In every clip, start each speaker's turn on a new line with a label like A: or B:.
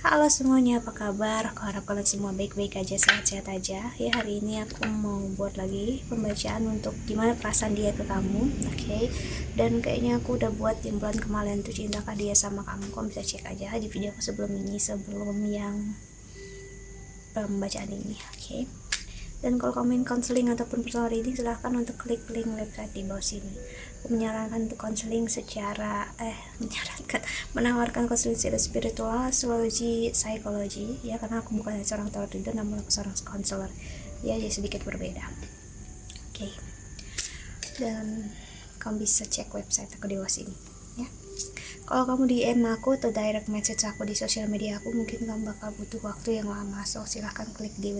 A: Halo semuanya, apa kabar? Aku harap kalian semua baik-baik aja, sehat-sehat aja. Ya, hari ini aku mau buat lagi pembacaan untuk gimana perasaan dia ke kamu, oke? Dan kayaknya aku udah buat yang bulan kemarin tuh, cintakah dia sama kamu. Kamu bisa cek aja di video aku sebelum ini, sebelum yang pembacaan ini, oke? Dan kalau kamu ingin konseling ataupun personal reading, silahkan untuk klik link website di bawah sini. Aku menyarankan untuk konseling secara menawarkan konseling secara spiritual, astrologi, psikologi, ya, karena aku bukan seorang tarot reader, namun aku seorang konselor, ya, jadi sedikit berbeda. Oke. Dan kamu bisa cek website aku di bawah sini, ya. Kalau kamu DM aku atau direct message aku di sosial media aku, mungkin kamu bakal butuh waktu yang lama, so silahkan klik di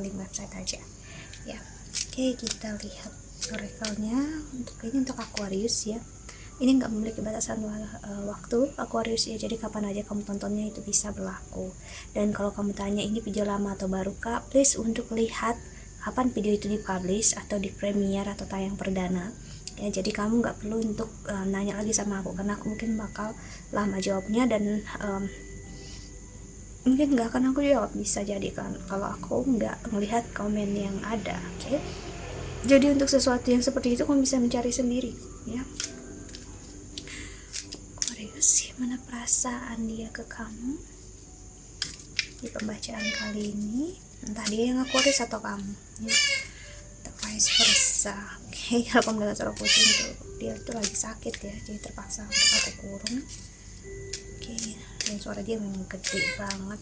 A: link website aja, ya. Oke, kita lihat oracle-nya. Untuk Aquarius, ya, ini nggak memiliki batasan waktu Aquarius, ya, jadi kapan aja kamu tontonnya itu bisa berlaku. Dan kalau kamu tanya ini video lama atau baru kak, please untuk lihat kapan video itu dipublish atau di premiere atau tayang perdana, ya. Jadi kamu nggak perlu untuk nanya lagi sama aku, karena aku mungkin bakal lama jawabnya dan mungkin nggak akan aku jawab, bisa jadi kan kalau aku nggak melihat komen yang ada, oke? Jadi untuk sesuatu yang seperti itu kamu bisa mencari sendiri, ya. Aquarius, gimana perasaan dia ke kamu di pembacaan kali ini? Entah dia yang Aquarius atau kamu, ya. Vice versa. Oke, kalau kamu lihat suara kucing tuh, dia tuh lagi sakit, ya, jadi terpaksa untuk aku kurung. Oke, dan suara dia memang gede banget.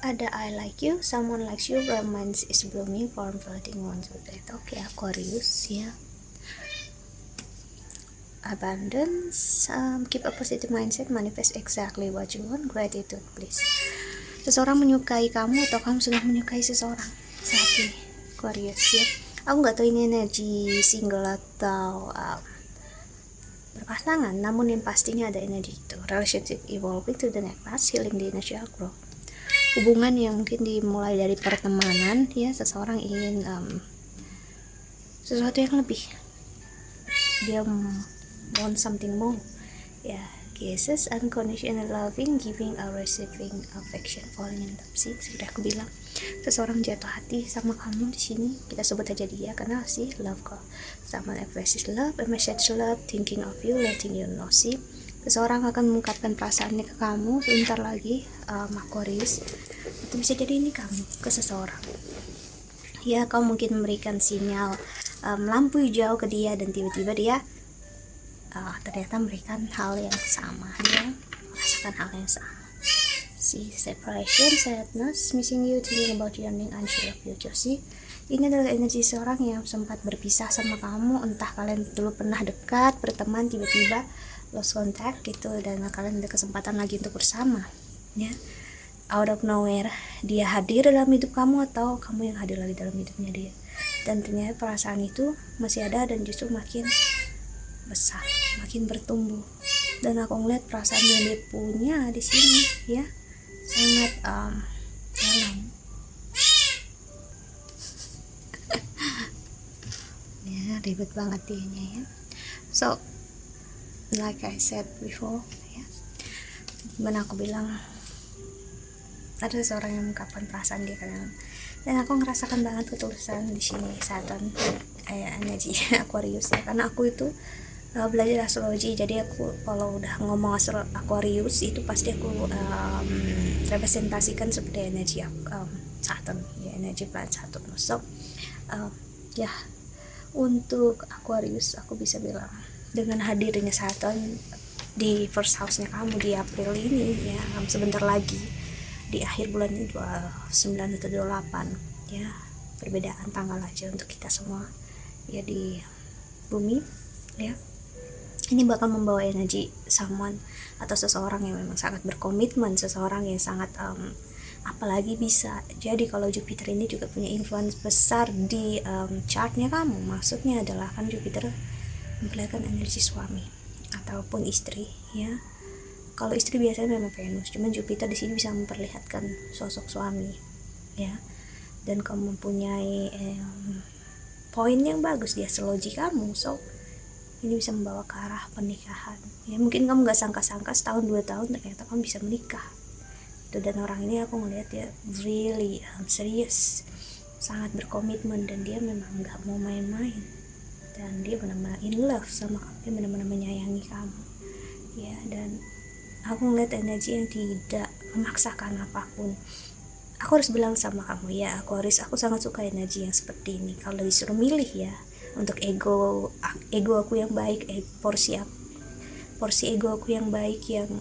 A: Ada I like you, someone likes you, romance is blooming, form floating one to that. Oke, Aquarius, ya. Abundance, keep a positive mindset, manifest exactly what you want, gratitude please. Seseorang menyukai kamu atau kamu sudah menyukai seseorang saat ini, Aquarius, ya. Aku nggak tahu ini energi single atau berpasangan, namun yang pastinya ada energi itu. Relationship evolving to the next path, healing the initial growth. Hubungan yang mungkin dimulai dari pertemanan, ya, seseorang ingin sesuatu yang lebih, dia want something more, ya. Kisses, unconditional loving, giving or receiving affection, falling in love. Sih, sudah aku bilang seseorang jatuh hati sama kamu. Di sini kita sebut aja dia karena sih love call, sama expresses love, a message love, thinking of you, letting you know. Sih, seseorang akan mengungkapkan perasaannya ke kamu sebentar lagi, Aquarius. Itu bisa jadi ini kamu ke seseorang, ya. Kamu mungkin memberikan sinyal lampu hijau ke dia dan tiba-tiba dia ternyata memberikan hal yang sama, dia merasakan hal yang sama. Si separation, sadness, missing you, thinking about you, and unsure of future. Sih, ini adalah energi seorang yang sempat berpisah sama kamu, entah kalian dulu pernah dekat, berteman, tiba-tiba lost contact gitu, dan kalian ada kesempatan lagi untuk bersama, ya. Out of nowhere dia hadir dalam hidup kamu atau kamu yang hadir lagi dalam hidupnya dia, dan ternyata perasaan itu masih ada dan justru makin besar, makin bertumbuh. Dan aku ngeliat perasaan yang dia punya di sini, ya, sangat dalam. Ya, ribet banget dianya, ya. So, like I said before, ya, benar aku bilang ada seorang yang mengungkapkan perasaan dia kan, dan aku ngerasakan banget ketulusan di sini. Saturn energi Aquarius, ya, karena aku itu belajar astrologi, jadi aku kalau udah ngomong Aquarius itu pasti aku representasikan seperti energi Saturn, ya, energi planet Saturn. So ya, untuk Aquarius aku bisa bilang dengan hadirnya Saturn di first house-nya kamu di April ini, ya, sebentar lagi di akhir bulan ini 29 atau 28, ya, perbedaan tanggal aja untuk kita semua, ya, di bumi, ya. Ini bakal membawa energi someone atau seseorang yang memang sangat berkomitmen, seseorang yang sangat apalagi bisa jadi kalau Jupiter ini juga punya influence besar di chartnya kamu. Maksudnya adalah kan Jupiter memperlihatkan energi suami ataupun istri, ya. Kalau istri biasanya memang Venus, cuman Jupiter di sini bisa memperlihatkan sosok suami, ya. Dan kamu mempunyai poin yang bagus, dia selogik kamu, so ini bisa membawa ke arah pernikahan. Ya mungkin kamu gak sangka-sangka setahun 2 tahun ternyata kamu bisa menikah itu. Dan orang ini aku ngeliat dia really serius, sangat berkomitmen, dan dia memang gak mau main-main, dan dia benar-benar in love sama kamu, dia benar-benar menyayangi kamu ya. Dan aku ngeliat energi yang tidak memaksakan apapun. Aku harus bilang sama kamu ya, aku sangat suka energi yang seperti ini. Kalau disuruh milih ya, untuk ego aku yang baik, porsi ego aku yang baik, yang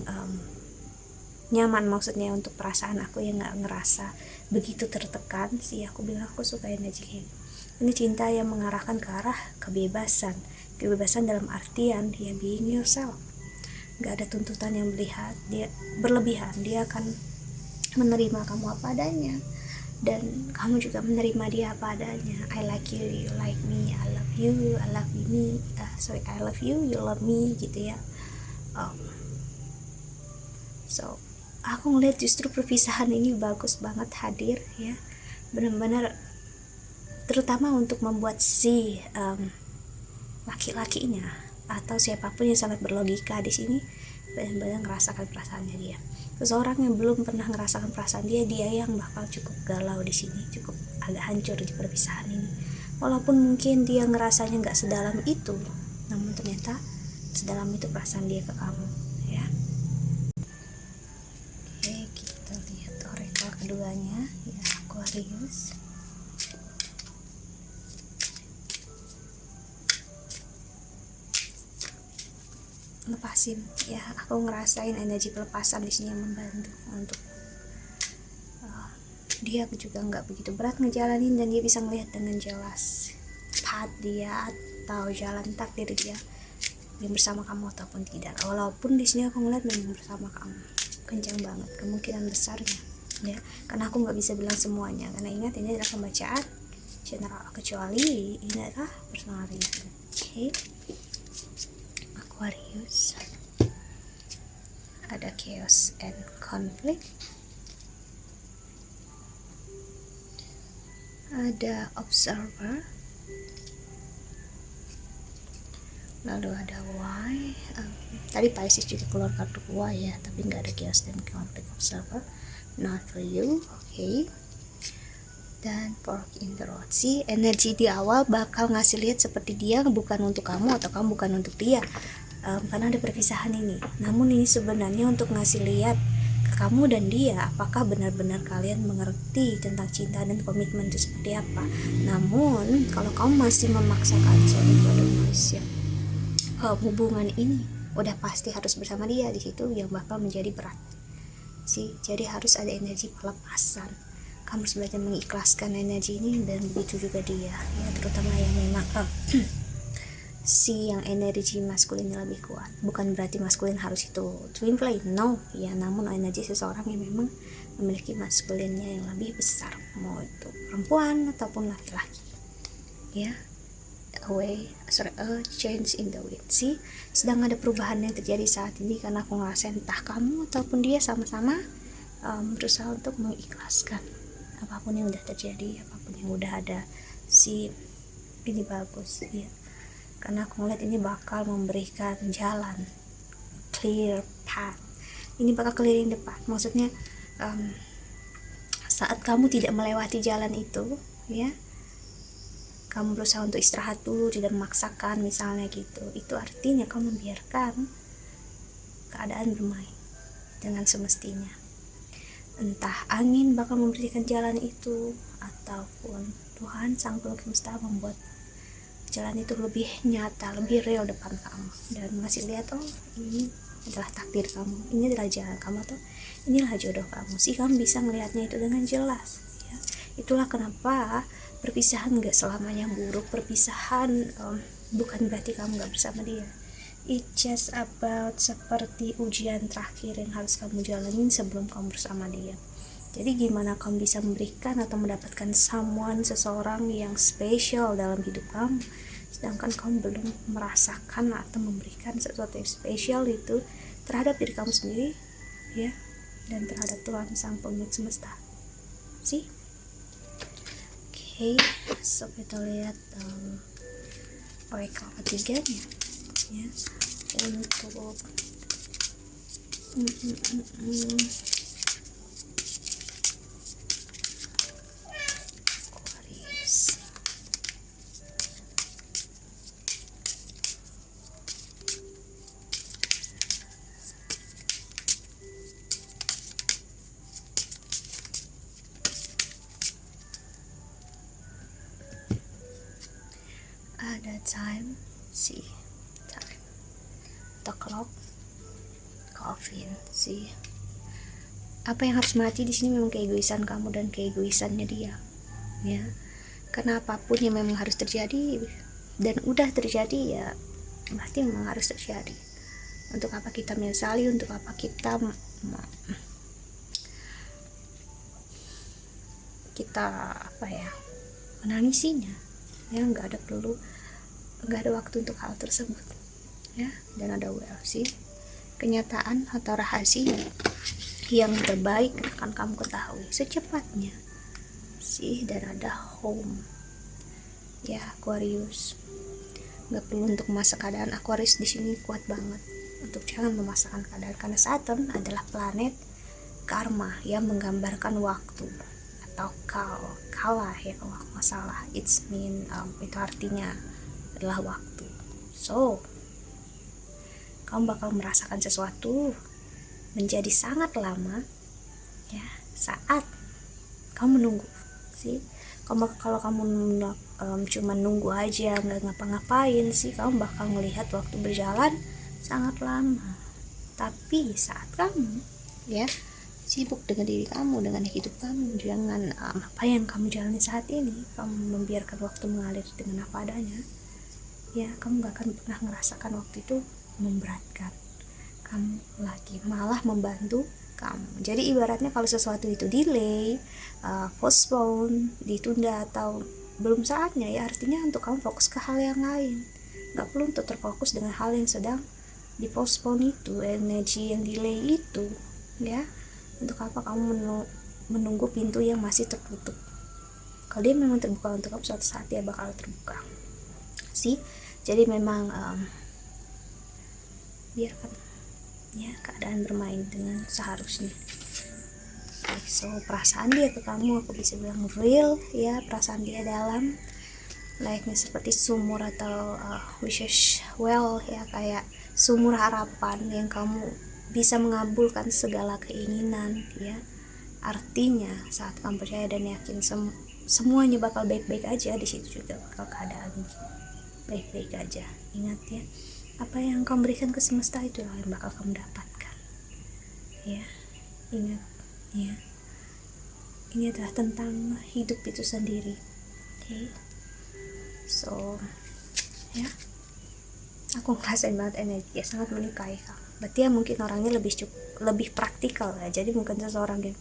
A: nyaman, maksudnya untuk perasaan aku yang nggak ngerasa begitu tertekan sih, aku bilang aku suka energi ini. Cinta yang mengarahkan ke arah kebebasan dalam artian ya being yourself, nggak ada tuntutan yang berlebihan. Dia akan menerima kamu apa adanya, dan kamu juga menerima dia apa adanya. I like you, you like me, I love you, I love me, I love you, you love me gitu ya. So aku ngeliat justru perpisahan ini bagus banget hadir ya, benar-benar terutama untuk membuat si laki-lakinya atau siapapun yang sangat berlogika di sini benar-benar ngerasakan perasaannya dia. Seseorang yang belum pernah ngerasakan perasaan dia yang bakal cukup galau di sini, cukup agak hancur di perpisahan ini. Walaupun mungkin dia ngerasanya nggak sedalam itu, namun ternyata sedalam itu perasaan dia ke kamu ya. Oke, kita lihat oracle keduanya ya, Aquarius. Lepasin ya, aku ngerasain energi pelepasan di sini yang membantu untuk dia juga nggak begitu berat ngejalanin, dan dia bisa melihat dengan jelas path dia atau jalan takdir dia yang bersama kamu ataupun tidak. Walaupun di sini aku ngeliat memang bersama kamu, kencang banget kemungkinan besarnya ya, karena aku nggak bisa bilang semuanya, karena ingat ini adalah pembacaan general, kecuali ini adalah personal reading. Oke. Aquarius, ada chaos and conflict, ada observer, lalu ada why. Tadi Pisces juga keluar kartu why ya, tapi nggak ada chaos dan conflict. Observer, not for you. Okay. Dan fork in the road. Si energi di awal bakal ngasih lihat seperti dia bukan untuk kamu atau kamu bukan untuk dia, karena ada perpisahan ini. Namun ini sebenarnya untuk ngasih lihat ke kamu dan dia, apakah benar-benar kalian mengerti tentang cinta dan komitmen itu seperti apa. Namun kalau kamu masih memaksakan hubungan ini udah pasti harus bersama dia, di situ yang bakal menjadi berat sih. Jadi harus ada energi pelepasan, kamu harus belajar mengikhlaskan energi ini, dan begitu juga dia ya, terutama yang memang si yang energi maskulinnya lebih kuat. Bukan berarti maskulin harus itu twin flame, no ya, namun energi seseorang yang memang memiliki maskulinnya yang lebih besar, mau itu perempuan ataupun laki-laki ya. A change in the wind sih, sedang ada perubahan yang terjadi saat ini, karena aku ngerasain entah kamu ataupun dia sama-sama berusaha untuk mengikhlaskan apapun yang udah terjadi, apapun yang udah ada sih. Ini bagus ya, karena aku ngeliat ini bakal memberikan jalan, clear path. Ini bakal clearing the path, maksudnya saat kamu tidak melewati jalan itu ya, kamu berusaha untuk istirahat dulu, tidak memaksakan misalnya gitu, itu artinya kamu membiarkan keadaan bermain dengan semestinya. Entah angin bakal membersihkan jalan itu, ataupun Tuhan Sang Pemilik Semesta membuat jalan itu lebih nyata, lebih real depan kamu, dan ngasih lihat, oh ini adalah takdir kamu, ini adalah jalan kamu, atau inilah jodoh kamu sih. Kamu bisa melihatnya itu dengan jelas ya. Itulah kenapa perpisahan gak selamanya buruk. Perpisahan bukan berarti kamu gak bersama dia. It's just about seperti ujian terakhir yang harus kamu jalanin sebelum kamu bersama dia. Jadi gimana kamu bisa memberikan atau mendapatkan seseorang yang spesial dalam hidup kamu, sedangkan kamu belum merasakan atau memberikan sesuatu yang spesial itu terhadap diri kamu sendiri ya, dan terhadap Tuhan Sang Pemilik Semesta sih. Oke, so kita lihat oracle ketiganya ya untuk Aquarius. Ada time, see, time, the clock, coffin, see. Apa yang harus mati di sini memang keegoisan kamu dan keegoisannya dia, ya. Karena apapun yang memang harus terjadi dan udah terjadi ya, berarti memang harus terjadi. Untuk apa kita menyesali? Untuk apa kita apa ya, menangisinya? Ya, nggak ada waktu untuk hal tersebut, ya. Dan ada sih kenyataan atau rahasia yang terbaik akan kamu ketahui secepatnya sih. Dan ada home ya, Aquarius. Nggak perlu untuk memasak keadaan. Aquarius di sini kuat banget untuk jangan memaksakan keadaan, karena Saturn adalah planet karma yang menggambarkan waktu atau kalah ya kalau nggak salah. It's mean itu artinya adalah waktu. So kamu bakal merasakan sesuatu menjadi sangat lama ya saat kamu menunggu sih. Kalau kamu cuma nunggu aja nggak ngapa-ngapain sih, kamu bakal melihat waktu berjalan sangat lama. Tapi saat kamu ya sibuk dengan diri kamu, dengan hidup kamu, dengan apa yang kamu jalani saat ini, kamu membiarkan waktu mengalir dengan apa adanya, ya kamu gak akan pernah merasakan waktu itu memberatkan kamu lagi, malah membantu kamu. Jadi ibaratnya kalau sesuatu itu delay, postpone, ditunda atau belum saatnya, ya artinya untuk kamu fokus ke hal yang lain. Gak perlu untuk terfokus dengan hal yang sedang dipostpone itu, energi yang delay itu, ya. Untuk apa kamu menunggu pintu yang masih tertutup? Kalau dia memang terbuka untuk kamu, suatu saat dia bakal terbuka sih. Jadi memang biarkan ya keadaan bermain dengan seharusnya. So perasaan dia ke kamu, aku bisa bilang real ya, perasaan dia dalam, layaknya seperti sumur atau wishes well ya, kayak sumur harapan yang kamu bisa mengabulkan segala keinginan ya. Artinya saat kamu percaya dan yakin semuanya bakal baik-baik aja, di situ juga bakal keadaan baik-baik aja. Ingat ya, apa yang kamu berikan ke semesta itu yang bakal kamu dapatkan ya. Ingat ya, ini adalah tentang hidup itu sendiri. Okay. So ya, aku ngerasain banget energi ya, sangat menyukai kamu. Berarti ya mungkin orangnya lebih praktikal ya. Jadi bukan seseorang yang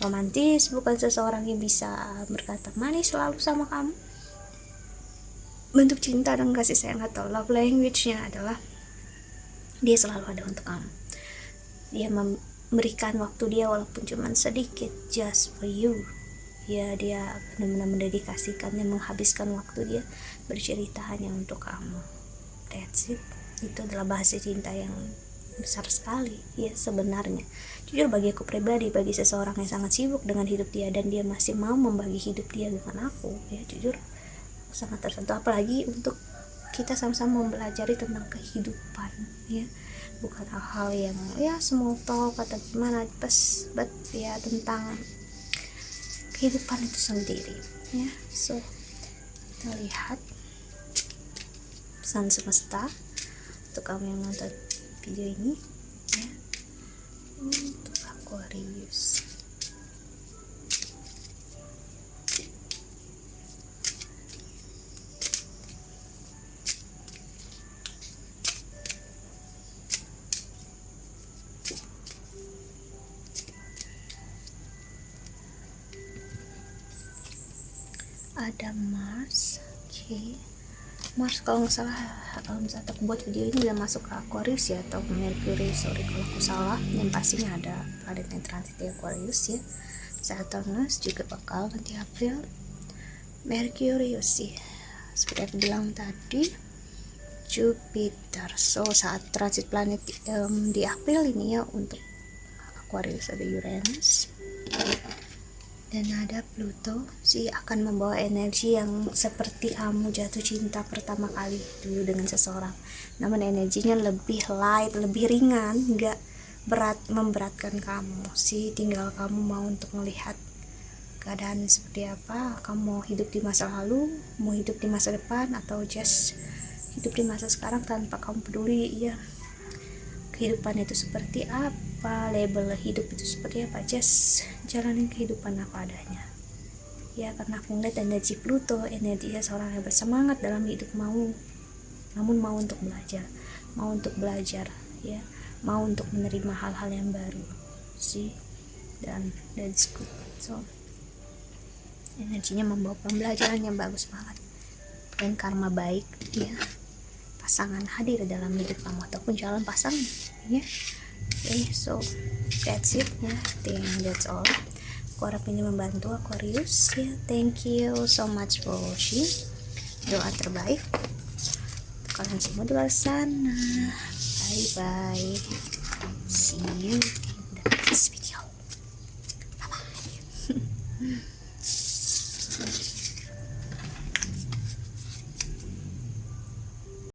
A: romantis, bukan seseorang yang bisa berkata manis selalu sama kamu. Bentuk cinta dan kasih sayang atau love language-nya adalah dia selalu ada untuk kamu. Dia memberikan waktu dia walaupun cuma sedikit, just for you. Ya, dia benar-benar mendedikasikannya, menghabiskan waktu dia bercerita hanya untuk kamu. That's it. Itu adalah bahasa cinta yang besar sekali ya sebenarnya. Jujur bagi aku pribadi, bagi seseorang yang sangat sibuk dengan hidup dia dan dia masih mau membagi hidup dia dengan aku, ya jujur aku sangat tersentuh. Apalagi untuk kita sama-sama mempelajari tentang kehidupan ya, bukan hal-hal yang ya small talk atau gimana, but ya tentang kehidupan itu sendiri ya. So kita lihat pesan semesta untuk kamu yang nonton video ini ya, untuk Aquarius. Ada Mars. Oke. Mars kalau nggak salah saat aku buat video ini udah masuk ke Aquarius ya, atau Mercury, sorry kalau aku salah. Yang pastinya ada planet yang transit di Aquarius ya. Saturnus juga bakal nanti April. Merkurius sih, seperti aku bilang tadi, Jupiter. So saat transit planet di April ini ya, untuk Aquarius ada Uranus dan ada Pluto sih, akan membawa energi yang seperti kamu jatuh cinta pertama kali dulu dengan seseorang, namun energinya lebih light, lebih ringan, nggak berat memberatkan kamu sih. Tinggal kamu mau untuk melihat keadaan seperti apa, kamu mau hidup di masa lalu, mau hidup di masa depan, atau just hidup di masa sekarang tanpa kamu peduli ya kehidupan itu seperti apa, label hidup itu seperti apa, just jalanin kehidupan apa adanya ya. Karena aku ngeliat energi Pluto, energi seorang yang bersemangat dalam hidup, namun mau untuk belajar ya, mau untuk menerima hal-hal yang baru sih, dan that's good. So energinya membawa pembelajaran yang bagus banget dan karma baik ya. Pasangan hadir dalam hidup kamu ataupun calon pasangan ya. So that's it ya. That's all. Aku harap ini membantu Aquarius ya. Thank you so much for watching. Doa terbaik untuk kalian semua di luar sana. Bye bye.